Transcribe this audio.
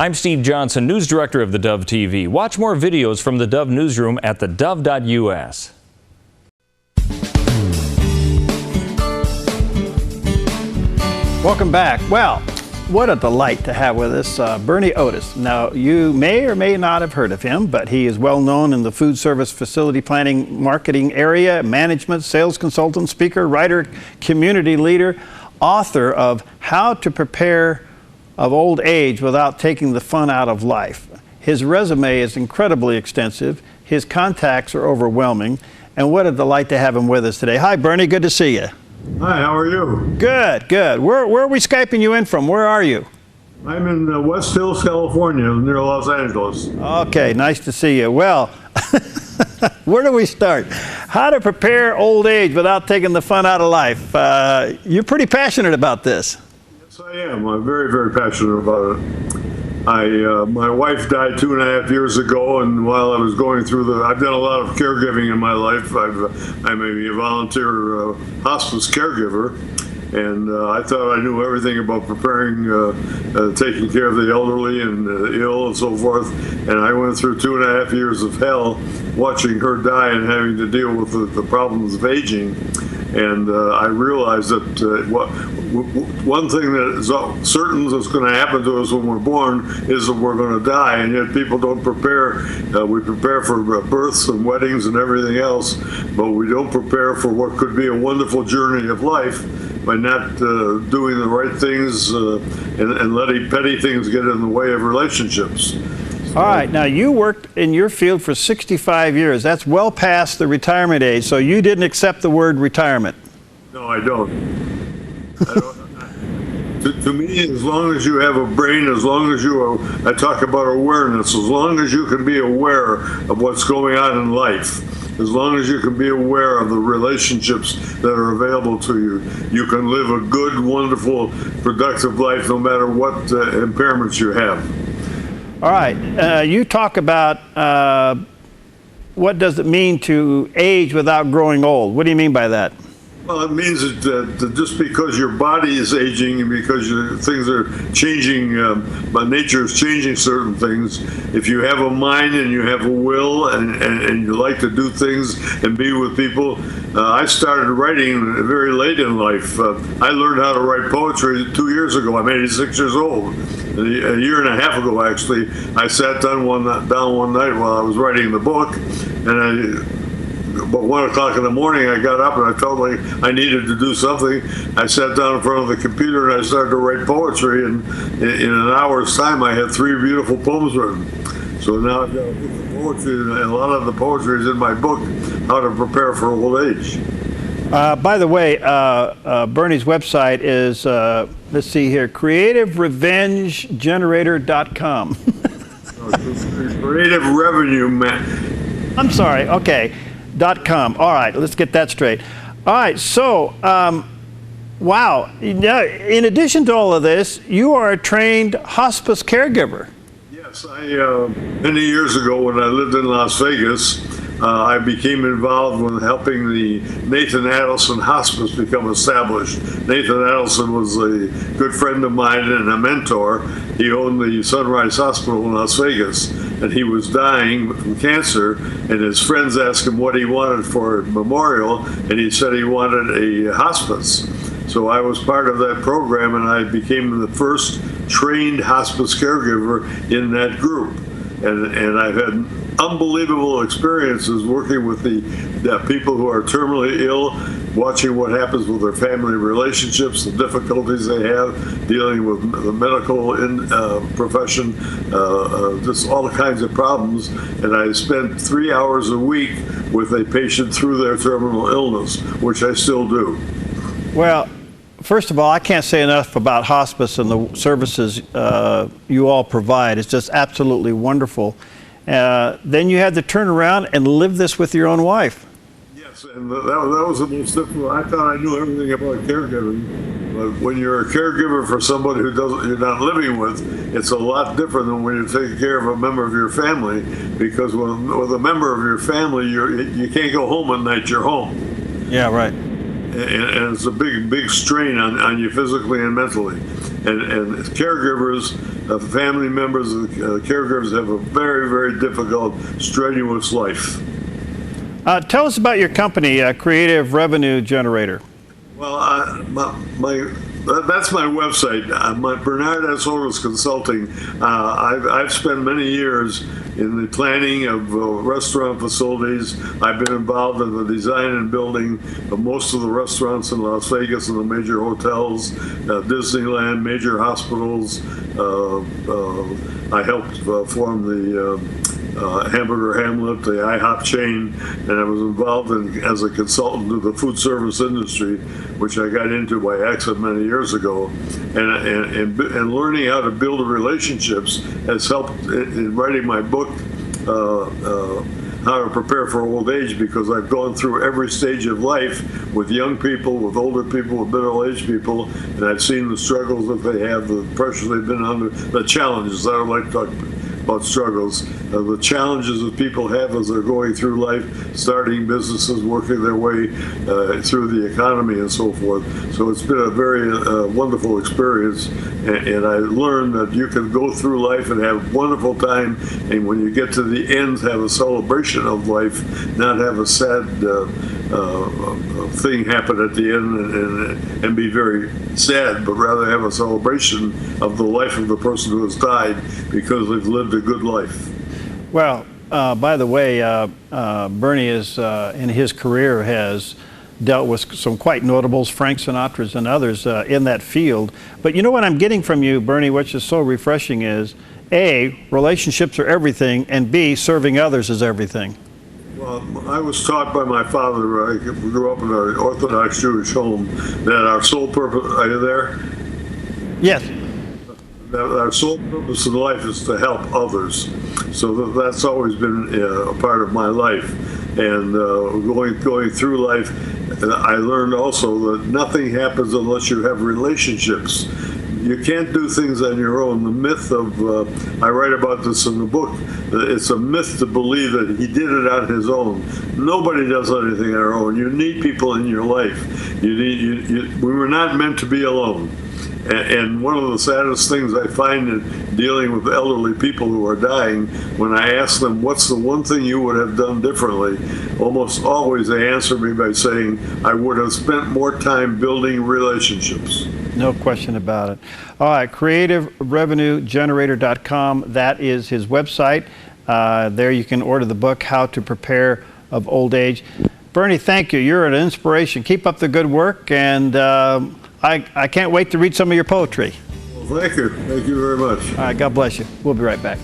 I'm Steve Johnson, News Director of theDove TV. Watch more videos from the Dove Newsroom at theDove.us. Welcome back. Well, what a delight to have with us Bernie Otis. Now, you may or may not have heard of him, but he is well known in the food service facility planning marketing area, management, sales consultant, speaker, writer, community leader, author of How to Prepare of Old Age Without Taking the Fun Out of Life. His resume is incredibly extensive. His contacts are overwhelming. And what a delight to have him with us today. Hi, Bernie. Good to see you. Hi, how are you? Good, good. Where are we Skyping you in from? Where are you? I'm in West Hills, California, near Los Angeles. Okay, nice to see you. Well, where do we start? How to prepare old age without taking the fun out of life. You're pretty passionate about this. Yes, I am. I'm very, very passionate about it. My wife died 2.5 years ago, and while I was going through I've done a lot of caregiving in my life. I'm a volunteer hospice caregiver, and I thought I knew everything about preparing, taking care of the elderly and ill and so forth. And I went through 2.5 years of hell watching her die and having to deal with the problems of aging. And I realized that one thing that is certain that's going to happen to us when we're born is that we're going to die, and yet people don't prepare. We prepare for births and weddings and everything else, but we don't prepare for what could be a wonderful journey of life by not doing the right things and letting petty things get in the way of relationships. All right, now you worked in your field for 65 years. That's well past the retirement age, so you didn't accept the word retirement. No, I don't. To me, as long as you have a brain, as long as I talk about awareness, as long as you can be aware of what's going on in life, as long as you can be aware of the relationships that are available to you, you can live a good, wonderful, productive life no matter what impairments you have. All right, you talk about what does it mean to age without growing old? What do you mean by that? Well, it means that just because your body is aging and because things are changing, but nature is changing certain things, if you have a mind and you have a will and you like to do things and be with people. I started writing very late in life. I learned how to write poetry 2 years ago. I'm 86 years old. A year and a half ago, actually, I sat down one night while I was writing the book, and about 1 o'clock in the morning, I got up and I felt like I needed to do something. I sat down in front of the computer and I started to write poetry, and in an hour's time, I had 3 beautiful poems written. So now I've got a book of poetry, and a lot of the poetry is in my book, How to Prepare for Old Age. By the way, Bernie's website is, let's see here, creativerevengegenerator.com. Creative Revenue Man. I'm sorry, okay. .com. All right, let's get that straight. All right, so, wow. Now, in addition to all of this, you are a trained hospice caregiver. Yes, many years ago when I lived in Las Vegas, I became involved with helping the Nathan Adelson Hospice become established. Nathan Adelson was a good friend of mine and a mentor. He owned the Sunrise Hospital in Las Vegas, and he was dying from cancer, and his friends asked him what he wanted for a memorial, and he said he wanted a hospice. So I was part of that program, and I became the first trained hospice caregiver in that group. And I've had unbelievable experiences working with the people who are terminally ill, watching what happens with their family relationships, the difficulties they have, dealing with the medical profession, just all kinds of problems. And I spent 3 hours a week with a patient through their terminal illness, which I still do. Well, first of all, I can't say enough about hospice and the services you all provide. It's just absolutely wonderful. Then you had to turn around and live this with your own wife. Yes, and that was the most difficult. I thought I knew everything about caregiving, but when you're a caregiver for somebody who you're not living with, it's a lot different than when you're taking care of a member of your family, because with a member of your family, you can't go home at night, you're home. Yeah, right. And it's a big strain on you physically and mentally. And caregivers family members, caregivers have a very, very difficult, strenuous life. Tell us about your company, Creative Revenue Generator. Well, that's my website. Bernard S. Otis Consulting. I've spent many years in the planning of restaurant facilities. I've been involved in the design and building of most of the restaurants in Las Vegas and the major hotels, Disneyland, major hospitals. I helped form the Hamburger Hamlet, the IHOP chain, and I was involved as a consultant to the food service industry, which I got into by accident many years ago. And learning how to build relationships has helped in writing my book, How to Prepare for Old Age, because I've gone through every stage of life with young people, with older people, with middle-aged people, and I've seen the struggles that they have, the pressures they've been under, the challenges. I don't like to talk about struggles, the challenges that people have as they're going through life, starting businesses, working their way through the economy and so forth. So it's been a very wonderful experience, and I learned that you can go through life and have a wonderful time, and when you get to the end, have a celebration of life, not have a sad thing happen at the end and be very sad, but rather have a celebration of the life of the person who has died because they've lived a good life. Well, by the way, Bernie is, in his career, has dealt with some quite notables, Frank Sinatra's and others in that field. But you know what I'm getting from you, Bernie, which is so refreshing is, A, relationships are everything, and B, serving others is everything. Well, I was taught by my father, I grew up in an Orthodox Jewish home, that our sole purpose, are you there? Yes. That our sole purpose in life is to help others. So that's always been a part of my life. And going through life, I learned also that nothing happens unless you have relationships. You can't do things on your own. The myth of, I write about this in the book, it's a myth to believe that he did it on his own. Nobody does anything on their own. You need people in your life. We were not meant to be alone. And one of the saddest things I find in dealing with elderly people who are dying, when I ask them, what's the one thing you would have done differently? Almost always they answer me by saying, I would have spent more time building relationships. No question about it. All right, creativerevenuegenerator.com. That is his website. There you can order the book, How to Prepare of Old Age. Bernie, thank you. You're an inspiration. Keep up the good work, and I can't wait to read some of your poetry. Well, thank you. Thank you very much. All right, God bless you. We'll be right back.